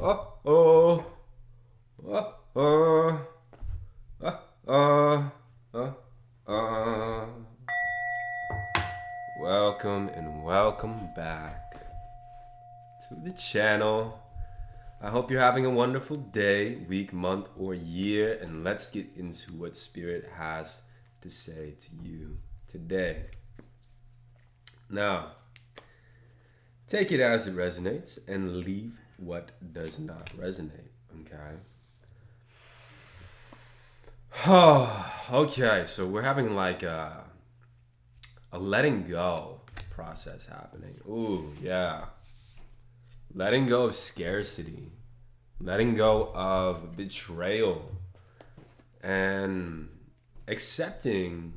Oh, oh, oh, oh, oh, oh, oh. Welcome and welcome back to the channel. I hope you're having a wonderful day, week, month, or year, and let's get into what Spirit has to say to you today. Now, take it as it resonates and leave what does not resonate, okay? Okay, so we're having like a letting go process happening. Ooh, yeah. Letting go of scarcity, letting go of betrayal, and accepting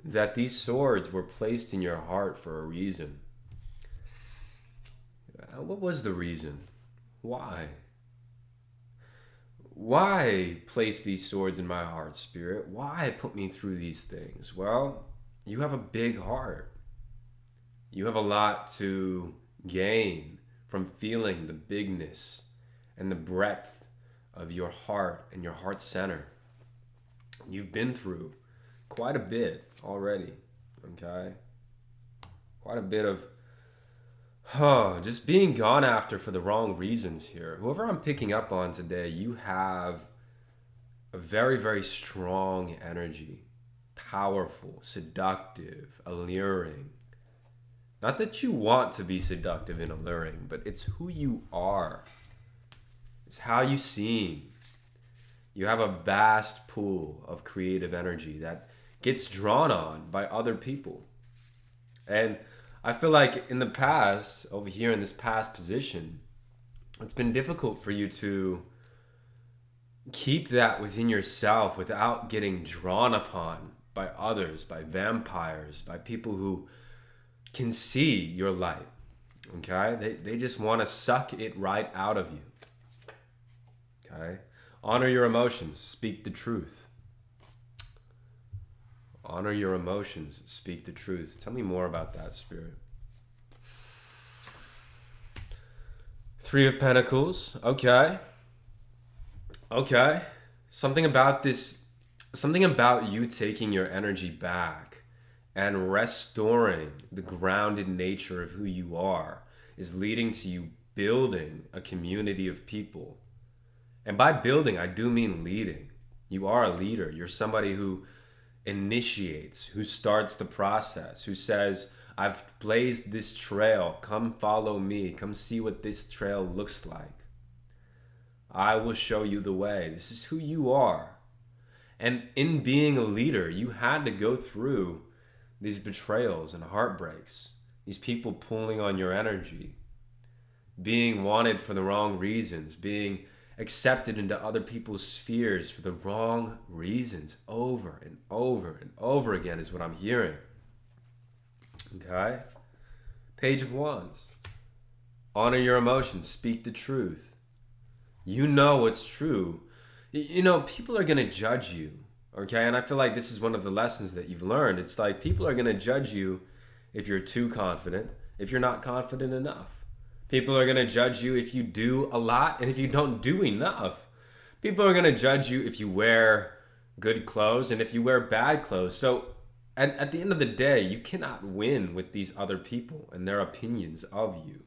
that these swords were placed in your heart for a reason. What was the reason? Why? Why place these swords in my heart, Spirit? Why put me through these things? Well, you have a big heart. You have a lot to gain from feeling the bigness and the breadth of your heart and your heart center. You've been through quite a bit already, okay? Quite a bit of just being gone after for the wrong reasons here. Whoever I'm picking up on today, you have a very, very strong energy, powerful, seductive, alluring. Not that you want to be seductive and alluring, but it's who you are. It's how you seem. You have a vast pool of creative energy that gets drawn on by other people. And I feel like in the past, over here in this past position, it's been difficult for you to keep that within yourself without getting drawn upon by others, by vampires, by people who can see your light. Okay? They just want to suck it right out of you. Okay? Honor your emotions, speak the truth. Honor your emotions, speak the truth. Tell me more about that, Spirit. Three of Pentacles. Okay. Okay. Something about you taking your energy back and restoring the grounded nature of who you are is leading to you building a community of people. And by building, I do mean leading. You are a leader. You're somebody who initiates, who starts the process, who says, I've blazed this trail. Come follow me. Come see what this trail looks like. I will show you the way. This is who you are. And in being a leader, you had to go through these betrayals and heartbreaks, these people pulling on your energy, being wanted for the wrong reasons, being accepted into other people's spheres for the wrong reasons over and over and over again is what I'm hearing. Okay? Page of Wands. Honor your emotions. Speak the truth. You know what's true. You know, people are going to judge you. Okay? And I feel like this is one of the lessons that you've learned. It's like people are going to judge you if you're too confident, if you're not confident enough. People are going to judge you if you do a lot and if you don't do enough. People are going to judge you if you wear good clothes and if you wear bad clothes. So at the end of the day, you cannot win with these other people and their opinions of you.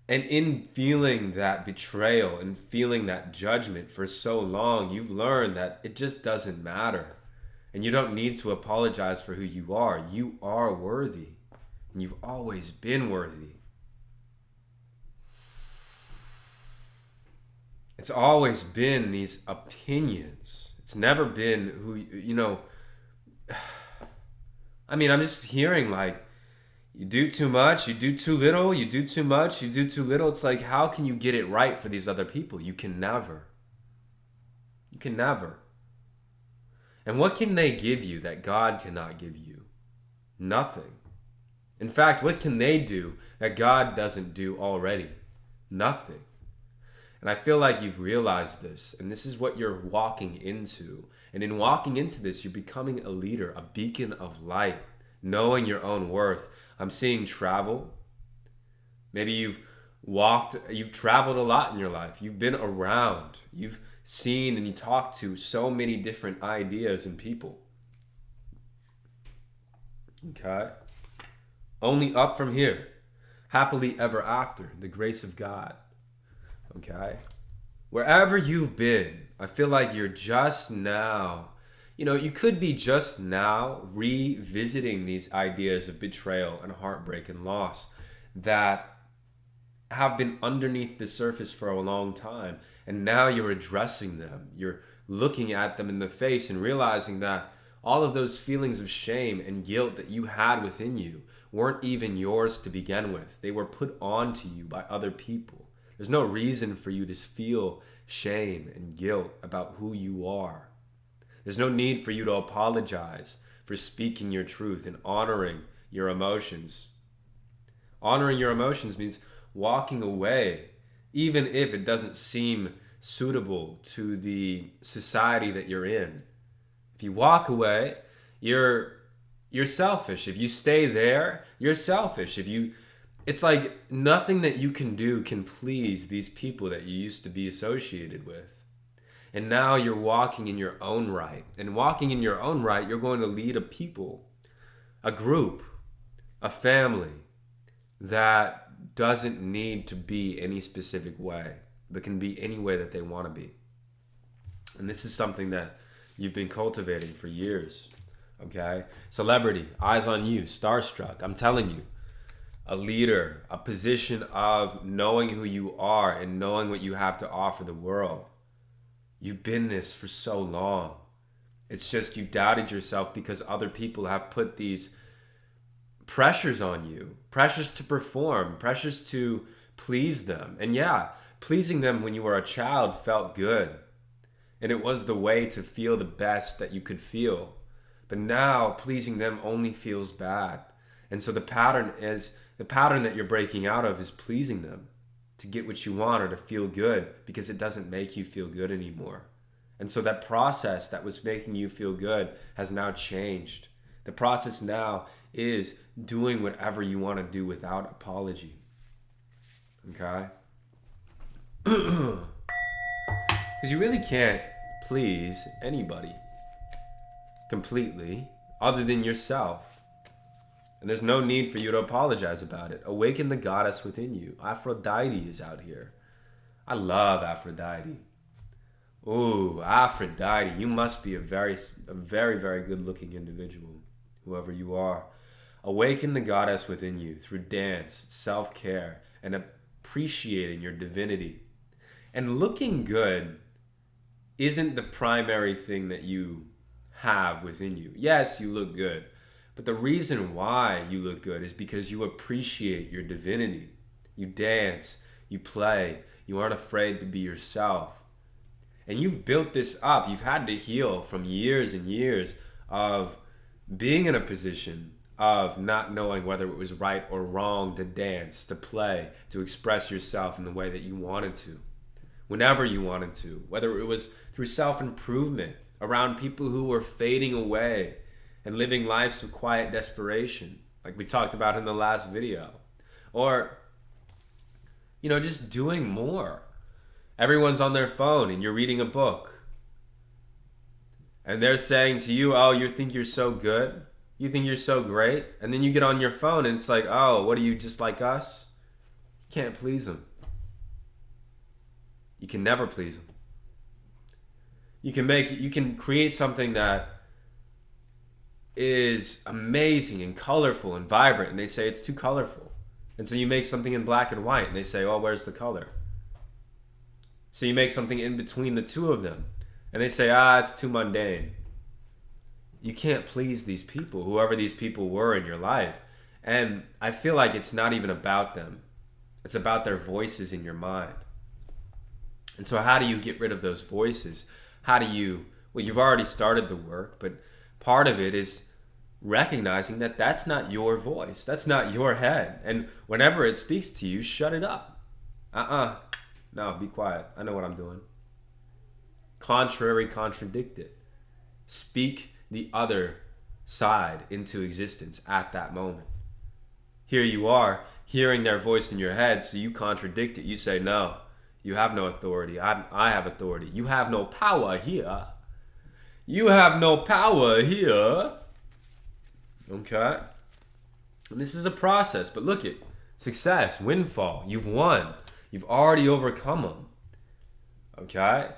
And in feeling that betrayal and feeling that judgment for so long, you've learned that it just doesn't matter. And you don't need to apologize for who you are. You are worthy. And you've always been worthy. It's always been these opinions. It's never been who, you know, I mean, I'm just hearing like, you do too much, you do too little, you do too much, you do too little. It's like, how can you get it right for these other people? You can never. You can never. And what can they give you that God cannot give you? Nothing. In fact, what can they do that God doesn't do already? Nothing. And I feel like you've realized this, and this is what you're walking into. And in walking into this, you're becoming a leader, a beacon of light, knowing your own worth. I'm seeing travel. Maybe you've you've traveled a lot in your life. You've been around. You've seen and you talked to so many different ideas and people. Okay? Only up from here. Happily ever after, the grace of God. Okay? Wherever you've been, I feel like you're just now, you could be just now revisiting these ideas of betrayal and heartbreak and loss that have been underneath the surface for a long time. And now you're addressing them. You're looking at them in the face and realizing that all of those feelings of shame and guilt that you had within you weren't even yours to begin with. They were put onto you by other people. There's no reason for you to feel shame and guilt about who you are. There's no need for you to apologize for speaking your truth and honoring your emotions. Honoring your emotions means walking away, even if it doesn't seem suitable to the society that you're in. If you walk away, you're selfish. If you stay there, you're selfish. It's like nothing that you can do can please these people that you used to be associated with. And now you're walking in your own right. And walking in your own right, you're going to lead a people, a group, a family that doesn't need to be any specific way, but can be any way that they want to be. And this is something that you've been cultivating for years. Okay? Celebrity, eyes on you, starstruck. I'm telling you, a leader, a position of knowing who you are and knowing what you have to offer the world. You've been this for so long. It's just you've doubted yourself because other people have put these pressures on you, pressures to perform, pressures to please them. And yeah, pleasing them when you were a child felt good. And it was the way to feel the best that you could feel. But now pleasing them only feels bad. And so the pattern that you're breaking out of is pleasing them to get what you want or to feel good, because it doesn't make you feel good anymore. And so that process that was making you feel good has now changed. The process now is doing whatever you want to do without apology. Okay? Because you really can't please anybody completely other than yourself. And there's no need for you to apologize about it. Awaken the goddess within you. Aphrodite is out here. I love Aphrodite. Ooh, Aphrodite. You must be a very, very good looking individual, whoever you are. Awaken the goddess within you through dance, self-care, and appreciating your divinity. And looking good isn't the primary thing that you have within you. Yes, you look good. But the reason why you look good is because you appreciate your divinity. You dance, you play, you aren't afraid to be yourself. And you've built this up. You've had to heal from years and years of being in a position of not knowing whether it was right or wrong to dance, to play, to express yourself in the way that you wanted to, whenever you wanted to, whether it was through self-improvement, around people who were fading away and living lives of quiet desperation, like we talked about in the last video. Or, just doing more. Everyone's on their phone and you're reading a book. And they're saying to you, oh, you think you're so good? You think you're so great? And then you get on your phone and it's like, oh, what are you, just like us? You can't please them. You can never please them. You can create something that is amazing and colorful and vibrant, and they say it's too colorful. And so you make something in black and white and they say, oh, where's the color? So you make something in between the two of them and they say, it's too mundane. You can't please these people, whoever these people were in your life. And I feel like it's not even about them. It's about their voices in your mind. And so how do you get rid of those voices? You've already started the work, but part of it is recognizing that that's not your voice. That's not your head. And whenever it speaks to you, shut it up. No, be quiet. I know what I'm doing. Contradict it. Speak the other side into existence at that moment. Here you are, hearing their voice in your head, so you contradict it. You say, no, you have no authority. I have authority. You have no power here. You have no power here. Okay? And this is a process, but look at success, windfall. You've won. You've already overcome them. Okay?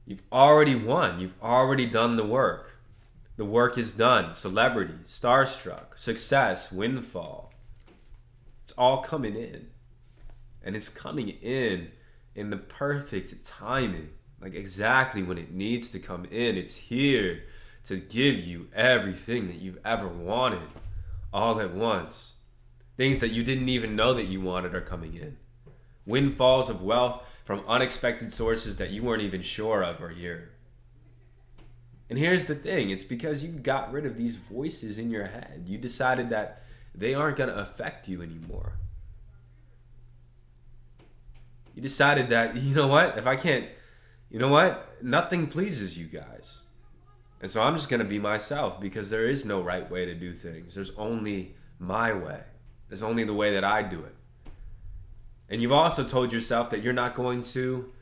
You've already won. You've already done the work. The work is done. Celebrity, starstruck, success, windfall. It's all coming in. And it's coming in the perfect timing. Like exactly when it needs to come in. It's here to give you everything that you've ever wanted all at once. Things that you didn't even know that you wanted are coming in. Windfalls of wealth from unexpected sources that you weren't even sure of are here. And here's the thing, it's because you got rid of these voices in your head. You decided that they aren't going to affect you anymore. You decided that, nothing pleases you guys. And so I'm just going to be myself because there is no right way to do things. There's only my way. There's only the way that I do it. And you've also told yourself that you're not going to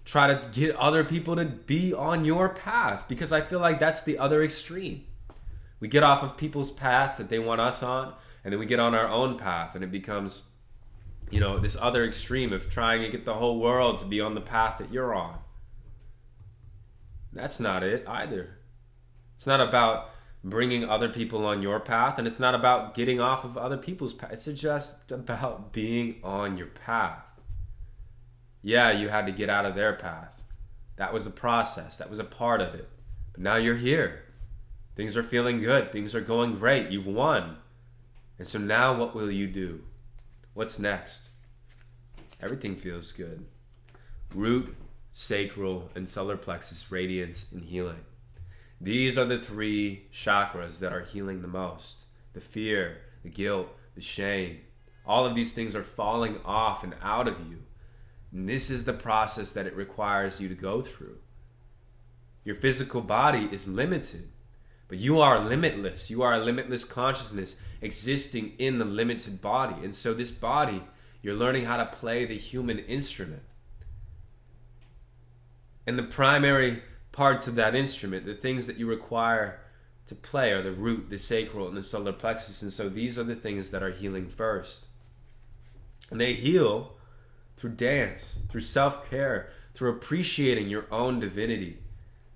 try to get other people to be on your path, because I feel like that's the other extreme. We get off of people's paths that they want us on, and then we get on our own path, and it becomes, this other extreme of trying to get the whole world to be on the path that you're on. That's not it either. It's not about bringing other people on your path, and it's not about getting off of other people's path. It's just about being on your path. Yeah, you had to get out of their path. That was a process. That was a part of it. But now you're here. Things are feeling good. Things are going great. You've won. And so now what will you do? What's next? Everything feels good. Root, sacral, and solar plexus, radiance, and healing. These are the 3 chakras that are healing the most. The fear, the guilt, the shame. All of these things are falling off and out of you. And this is the process that it requires you to go through. Your physical body is limited, but you are limitless. You are a limitless consciousness existing in the limited body. And so this body, you're learning how to play the human instrument. And the primary parts of that instrument, the things that you require to play, are the root, the sacral, and the solar plexus. And so these are the things that are healing first. And they heal through dance, through self-care, through appreciating your own divinity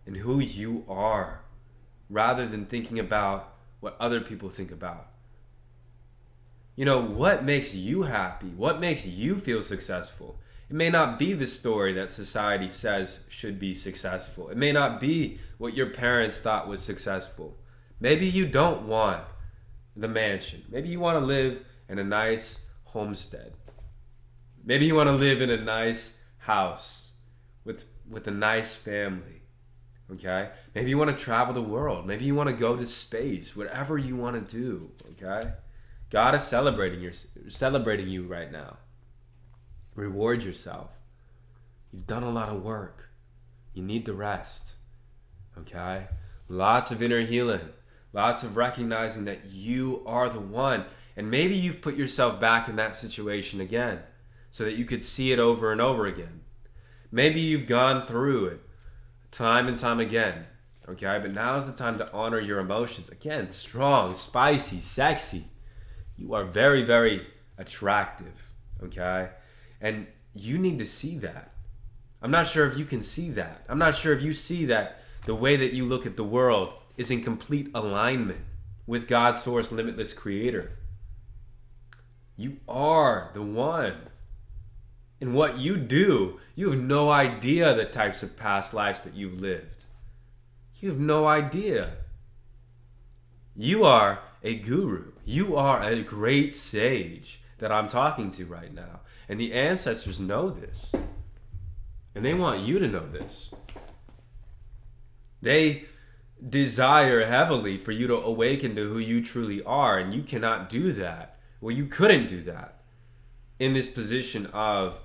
and who you are, rather than thinking about what other people think about. What makes you happy? What makes you feel successful? It may not be the story that society says should be successful. It may not be what your parents thought was successful. Maybe you don't want the mansion. Maybe you want to live in a nice homestead. Maybe you want to live in a nice house with a nice family. Okay? Maybe you want to travel the world. Maybe you want to go to space. Whatever you want to do. Okay? God is celebrating you right now. Reward yourself. You've done a lot of work. You need to rest. Okay? Lots of inner healing. Lots of recognizing that you are the one. And maybe you've put yourself back in that situation again, so that you could see it over and over again. Maybe you've gone through it time and time again, okay? But now is the time to honor your emotions. Again, strong, spicy, sexy. You are very, very attractive, okay? And you need to see that. I'm not sure if you can see that. I'm not sure if you see that the way that you look at the world is in complete alignment with God's source, limitless creator. You are the one. And what you do, you have no idea the types of past lives that you've lived. You have no idea. You are a guru. You are a great sage that I'm talking to right now. And the ancestors know this. And they want you to know this. They desire heavily for you to awaken to who you truly are. And you cannot do that. Well, you couldn't do that in this position of,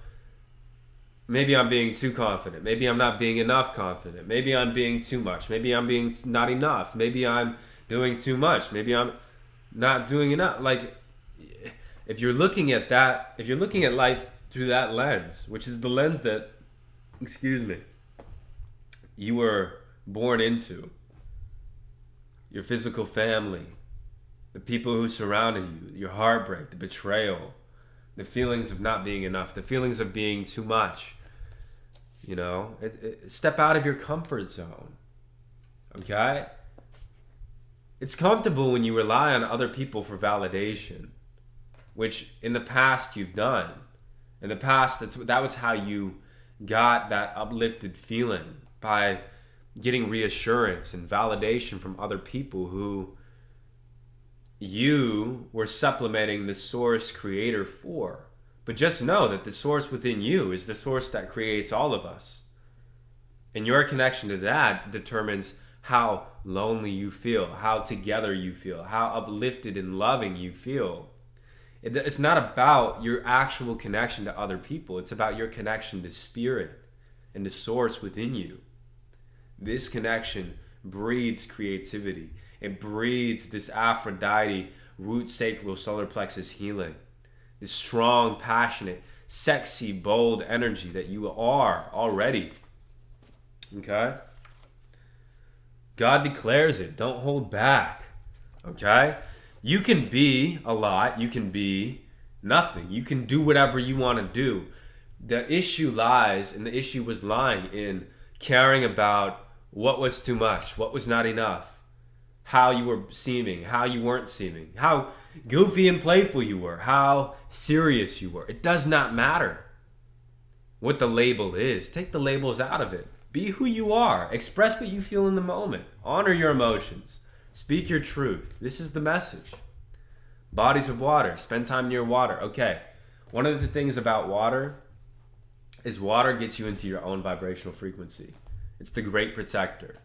maybe I'm being too confident. Maybe I'm not being enough confident. Maybe I'm being too much. Maybe I'm being not enough. Maybe I'm doing too much. Maybe I'm not doing enough. Like, if you're looking at that, if you're looking at life through that lens, which is the lens that, excuse me, you were born into, your physical family, the people who surrounded you, your heartbreak, the betrayal, the feelings of not being enough, the feelings of being too much, you know, step out of your comfort zone, okay? It's comfortable when you rely on other people for validation, which in the past you've done. In the past, that was how you got that uplifted feeling, by getting reassurance and validation from other people who you were supplementing the source creator for. But just know that the source within you is the source that creates all of us. And your connection to that determines how lonely you feel, how together you feel, how uplifted and loving you feel. It's not about your actual connection to other people. It's about your connection to spirit and to source within you. This connection breeds creativity. It breeds this Aphrodite root sacral solar plexus healing. This strong, passionate, sexy, bold energy that you are already. Okay? God declares it. Don't hold back. Okay? You can be a lot. You can be nothing. You can do whatever you want to do. The issue lies, and the issue was lying in caring about what was too much, what was not enough, how you were seeming, how you weren't seeming, how goofy and playful you were, how serious you were. It does not matter what the label is. Take the labels out of it. Be who you are. Express what you feel in the moment. Honor your emotions. Speak your truth. This is the message. Bodies of water. Spend time near water. Okay. One of the things about water is water gets you into your own vibrational frequency. It's the great protector.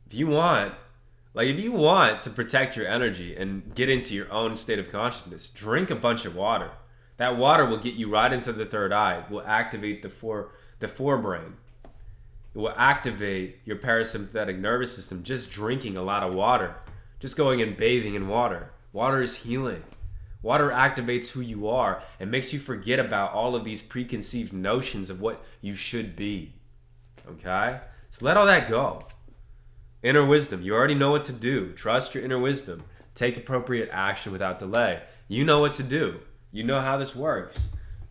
If you want to protect your energy and get into your own state of consciousness, drink a bunch of water. That water will get you right into the third eye. It will activate the forebrain. It will activate your parasympathetic nervous system. Just drinking a lot of water, just going and bathing in water. Water is healing. Water activates who you are and makes you forget about all of these preconceived notions of what you should be. Okay? So let all that go. Inner wisdom. You already know what to do. Trust your inner wisdom. Take appropriate action without delay. You know what to do. You know how this works.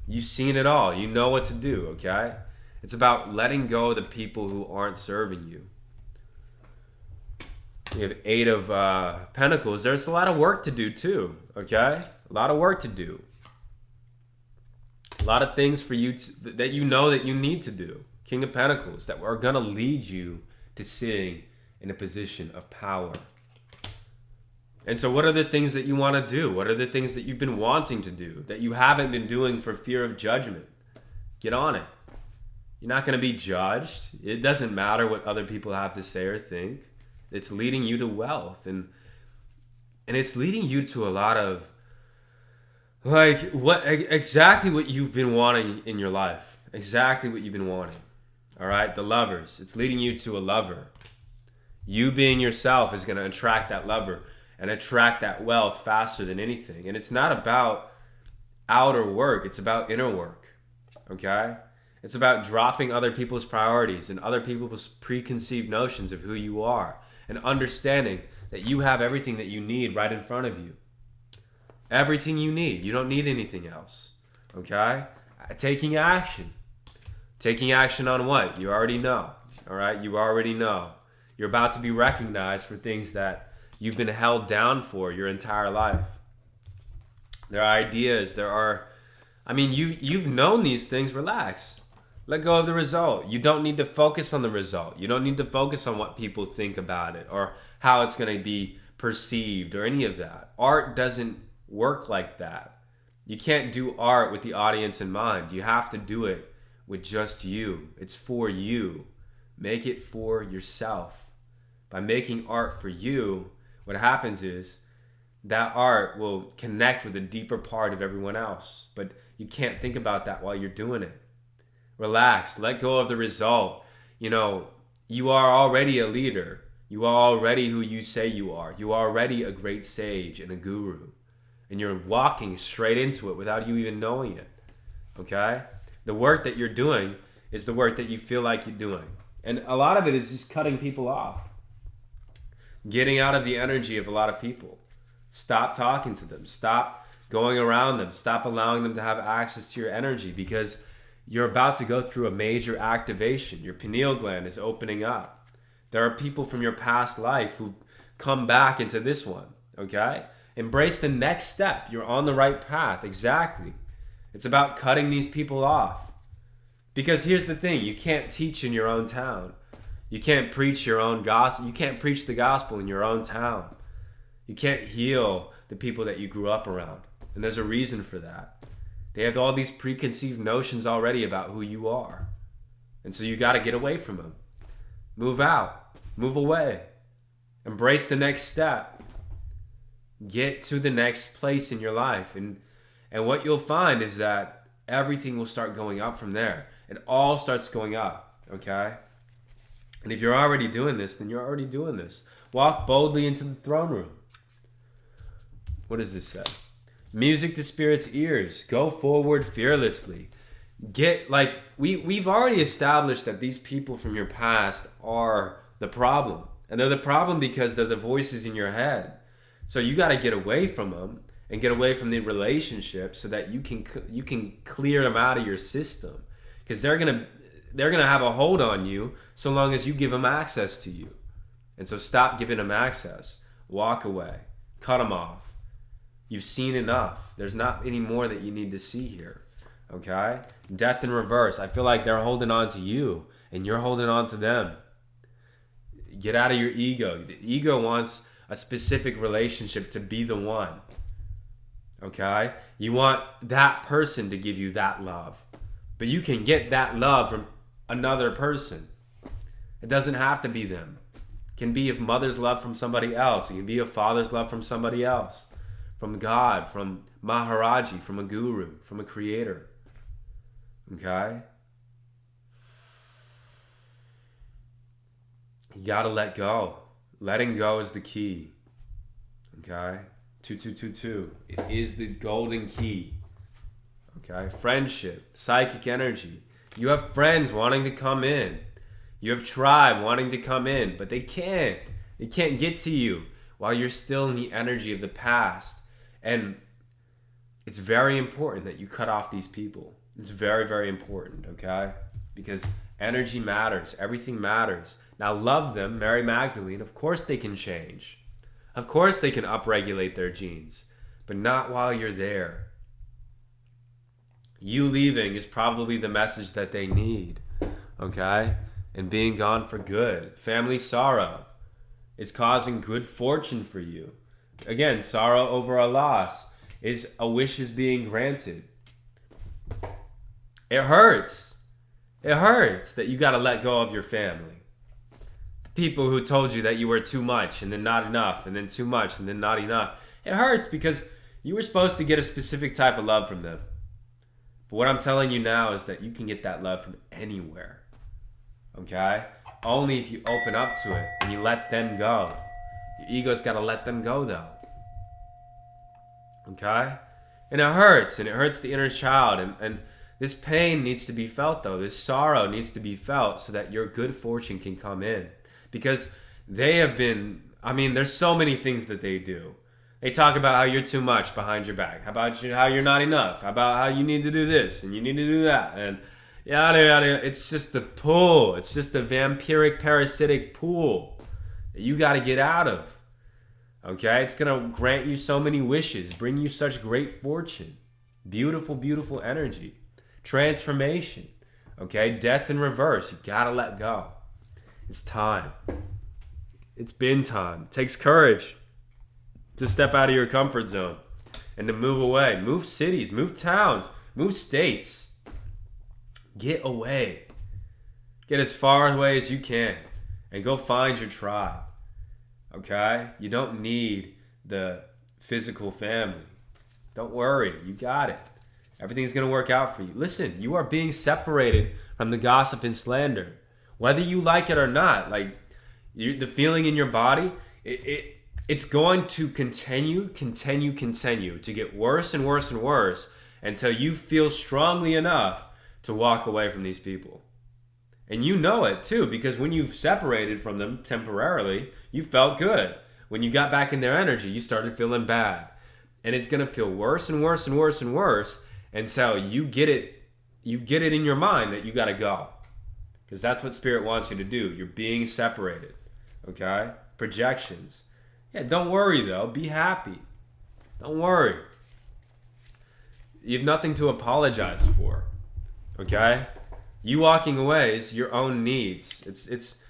You've seen it all. You know what to do, okay? It's about letting go of the people who aren't serving you. We have 8 of Pentacles. There's a lot of work to do too, okay? A lot of work to do. A lot of things for you that you know that you need to do. King of Pentacles, that are going to lead you to sitting in a position of power. And so what are the things that you want to do? What are the things that you've been wanting to do that you haven't been doing for fear of judgment? Get on it. You're not going to be judged. It doesn't matter what other people have to say or think. It's leading you to wealth, and it's leading you to a lot of exactly what you've been wanting in your life. Exactly what you've been wanting. All right, the Lovers. It's leading you to a lover. You being yourself is going to attract that lover and attract that wealth faster than anything. And it's not about outer work. It's about inner work. Okay? It's about dropping other people's priorities and other people's preconceived notions of who you are, and understanding that you have everything that you need right in front of you. Everything you need. You don't need anything else. Okay? Taking action. Taking action on what? You already know. All right? You already know. You're about to be recognized for things that you've been held down for your entire life. There are ideas. You've known these things. Relax. Let go of the result. You don't need to focus on the result. You don't need to focus on what people think about it or how it's going to be perceived or any of that. Art doesn't work like that. You can't do art with the audience in mind. You have to do it with just you. It's for you. Make it for yourself. By making art for you, what happens is that art will connect with a deeper part of everyone else. But you can't think about that while you're doing it. Relax. Let go of the result. You are already a leader. You are already who you say you are. You are already a great sage and a guru. and you're walking straight into it without you even knowing it. Okay? The work that you're doing is the work that you feel like you're doing. And a lot of it is just cutting people off. Getting out of the energy of a lot of people. Stop talking to them. Stop going around them. Stop allowing them to have access to your energy, because you're about to go through a major activation. Your pineal gland is opening up. There are people from your past life who come back into this one, okay? Embrace the next step. You're on the right path, exactly. It's about cutting these people off. Because here's the thing, you can't teach in your own town. You can't preach your own gospel. You can't preach the gospel in your own town. You can't heal the people that you grew up around. And there's a reason for that. They have all these preconceived notions already about who you are. And so you got to get away from them. Move out. Move away. Embrace the next step. Get to the next place in your life. And what you'll find is that everything will start going up from there. It all starts going up, okay? And if you're already doing this, then you're already doing this. Walk boldly into the throne room. What does this say? Music to spirit's ears. Go forward fearlessly. We've already established that these people from your past are the problem. And they're the problem because they're the voices in your head. So you got to get away from them and get away from the relationship so that you can clear them out of your system. Because they're gonna have a hold on you so long as you give them access to you. And so stop giving them access. Walk away. Cut them off. You've seen enough. There's not any more that you need to see here. Okay? Death in reverse. I feel like they're holding on to you and you're holding on to them. Get out of your ego. The ego wants a specific relationship to be the one. Okay? You want that person to give you that love. But you can get that love from another person. It doesn't have to be them. It can be a mother's love from somebody else. It can be a father's love from somebody else. From God, from Maharaji, from a guru, from a creator. Okay? You gotta let go. Letting go is the key. Okay? 2222. It is the golden key. Okay? Friendship, psychic energy. You have friends wanting to come in. You have tribe wanting to come in, but they can't. They can't get to you while you're still in the energy of the past. And it's very important that you cut off these people. It's very, very important, okay? Because energy matters. Everything matters. Now love them, Mary Magdalene. Of course they can change. Of course they can upregulate their genes. But not while you're there. You leaving is probably the message that they need, okay? And being gone for good. Family sorrow is causing good fortune for you. Again, sorrow over a loss is a wish is being granted. It hurts. It hurts that you got to let go of your family. People who told you that you were too much and then not enough and then too much and then not enough. It hurts because you were supposed to get a specific type of love from them. But what I'm telling you now is that you can get that love from anywhere. Okay? Only if you open up to it and you let them go. Your ego's got to let them go, though. Okay? And it hurts the inner child. And this pain needs to be felt, though. This sorrow needs to be felt so that your good fortune can come in. Because they have been, there's so many things that they do. They talk about how you're too much behind your back. How about how you're not enough? How about how you need to do this and you need to do that? And yada, yada. It's just a pull. It's just a vampiric, parasitic pool that you got to get out of. Okay? It's going to grant you so many wishes, bring you such great fortune. Beautiful, beautiful energy. Transformation. Okay? Death in reverse. You got to let go. It's time. It's been time. It takes courage to step out of your comfort zone and to move away. Move cities, move towns, move states. Get away. Get as far away as you can and go find your tribe. Okay? You don't need the physical family. Don't worry. You got it. Everything's going to work out for you. Listen, you are being separated from the gossip and slander. Whether you like it or not, like the feeling in your body, it's going to continue to get worse and worse and worse until you feel strongly enough to walk away from these people. And you know it too, because when you've separated from them temporarily, you felt good. When you got back in their energy, you started feeling bad. And it's going to feel worse and worse and worse and worse until you get it in your mind that you got to go. Because that's what Spirit wants you to do. You're being separated. Okay? Projections. Yeah, don't worry though. Be happy. Don't worry. You have nothing to apologize for. Okay? You walking away is your own needs. It's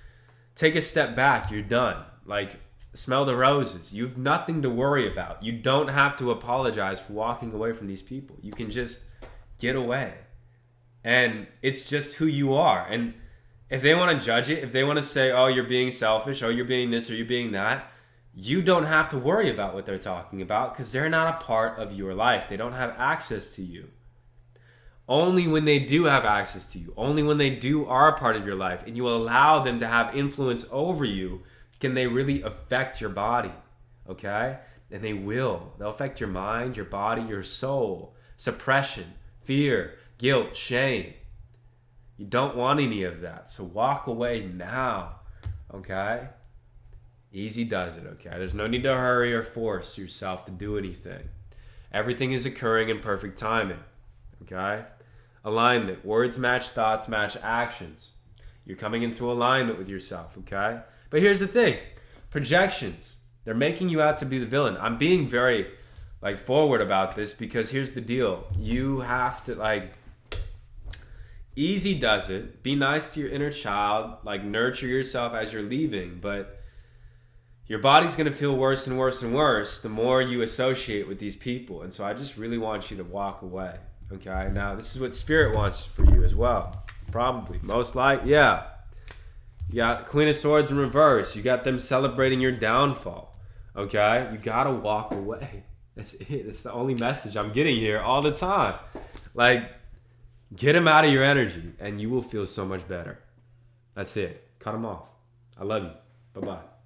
take a step back. You're done. Like, smell the roses. You have nothing to worry about. You don't have to apologize for walking away from these people. You can just get away. And it's just who you are. And if they want to judge it, if they want to say, oh, you're being selfish, oh, you're being this or you're being that, you don't have to worry about what they're talking about because they're not a part of your life. They don't have access to you. Only when they do have access to you, only when they are a part of your life and you allow them to have influence over you, can they really affect your body, okay? And they will. They'll affect your mind, your body, your soul. Suppression, fear, guilt, shame. You don't want any of that. So walk away now, okay? Easy does it, okay? There's no need to hurry or force yourself to do anything. Everything is occurring in perfect timing, okay? Alignment. Words match thoughts, match actions. You're coming into alignment with yourself, okay? But here's the thing. Projections. They're making you out to be the villain. I'm being very forward about this because here's the deal. You have to easy does it. Be nice to your inner child, nurture yourself as you're leaving, but your body's going to feel worse and worse and worse the more you associate with these people. And so I just really want you to walk away. Okay, now this is what Spirit wants for you as well. Probably. Most likely, yeah. You got Queen of Swords in reverse. You got them celebrating your downfall. Okay? You got to walk away. That's it. That's the only message I'm getting here all the time. Get them out of your energy and you will feel so much better. That's it. Cut them off. I love you. Bye-bye.